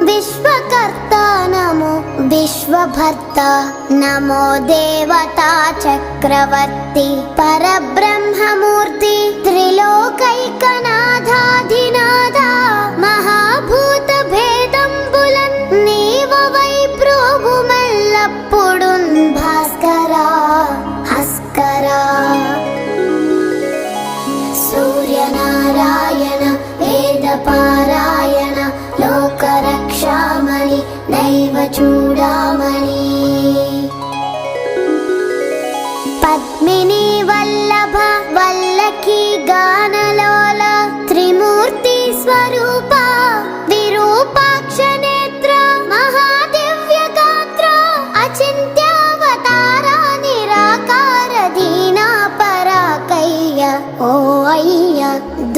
విశ్వకర్త నమో విశ్వభర్త నమో దేవతా చక్రవర్తి పరబ్రహ్మమూర్తి త్రిలోకైకనాథాధినాథ మహాభూత భేదంబులన్ నీవవై ప్రోభుమెల్లప్పుడున్ భాస్కరా హస్కరా సూర్యనారాయణ